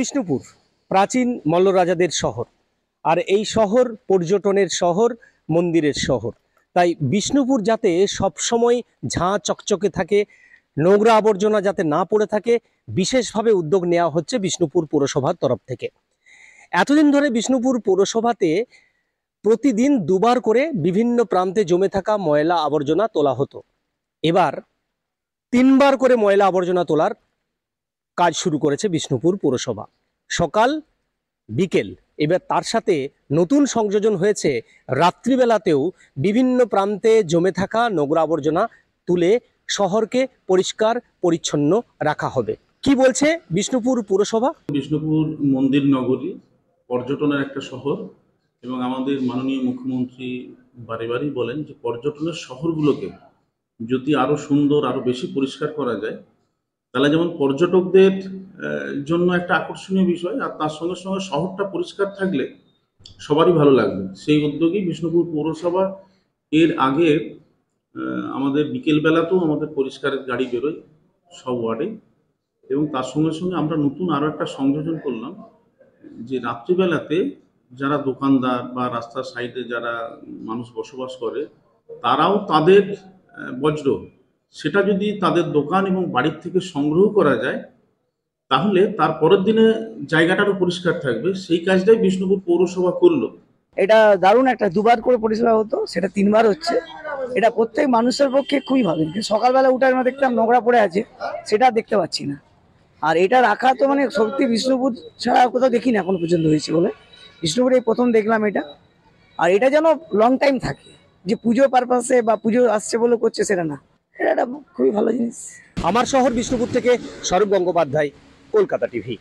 বিষ্ণুপুর প্রাচীন মল্ল রাজাদের শহর, আর এই শহর পর্যটনের শহর, মন্দিরের শহর। তাই বিষ্ণুপুর যাতে সবসময় ঝাঁ চকচকে থাকে, নোংরা আবর্জনা যাতে না পড়ে থাকে, বিশেষভাবে উদ্যোগ নেওয়া হচ্ছে বিষ্ণুপুর পৌরসভার তরফ থেকে। এতদিন ধরে বিষ্ণুপুর পৌরসভাতে প্রতিদিন দুবার করে বিভিন্ন প্রান্তে জমে থাকা ময়লা আবর্জনা তোলা হতো। এবার 3বার করে ময়লা আবর্জনা তোলার কাজ শুরু করেছে বিষ্ণুপুর পৌরসভা, সকাল বিকেল। এবার তার সাথে নতুন সংযোজন হয়েছে, রাত্রিবেলাতেও বিভিন্ন প্রান্তে জমে থাকা নোংরা আবর্জনা তুলে শহরকে পরিষ্কার পরিচ্ছন্ন রাখা হবে। কি বলছে বিষ্ণুপুর পৌরসভা? বিষ্ণুপুর মন্দির নগরী, পর্যটনের একটা শহর, এবং আমাদের মাননীয় মুখ্যমন্ত্রী বারে বারেই বলেন যে পর্যটনের শহরগুলোকে যদি আরো সুন্দর, আরো বেশি পরিষ্কার করা যায়, তাহলে যেমন পর্যটকদের জন্য একটা আকর্ষণীয় বিষয়, আর তার সঙ্গে সঙ্গে শহরটা পরিষ্কার থাকলে সবারই ভালো লাগবে। সেই উদ্যোগেই বিষ্ণুপুর পৌরসভা এর আগে আমাদের বিকেলবেলাতেও আমাদের পরিষ্কারের গাড়ি বেরোয় সব ওয়ার্ডে, এবং তার সঙ্গে সঙ্গে আমরা নতুন আরো একটা সংযোজন করলাম যে রাত্রিবেলাতে যারা দোকানদার বা রাস্তার সাইডে যারা মানুষ বসবাস করে, তারাও তাদের বজ্র সেটা যদি তাদের দোকান এবং বাড়ির থেকে সংগ্রহ করা যায়, তাহলে তার পরের দিনে জায়গাটারও পরিষ্কার থাকবে। সেই কাজটাই বিষ্ণুপুর পৌরসভা করলো। এটা দারুণ একটা, 2বার করে পরিষেবা হতো, সেটা 3বার হচ্ছে। এটা প্রত্যেক মানুষের পক্ষে খুবই ভালো। সকালবেলা উঠে আমরা দেখতাম নোংরা পড়ে আছে, সেটা দেখতে পাচ্ছি না। আর এটা রাখা তো মানে সত্যি বিষ্ণুপুর ছাড়া কোথাও দেখি না এখনো পর্যন্ত হয়েছে বলে, বিষ্ণুপুরে এই প্রথম দেখলাম এটা। আর এটা যেন লং টাইম থাকে, যে পুজো পারপাসে বা পুজো আসছে বলে করছে সেটা না, এটা একটা খুবই ভালো জিনিস। আমার শহর বিষ্ণুপুর থেকে স্বরূপ গঙ্গোপাধ্যায়, কলকাতা টিভি।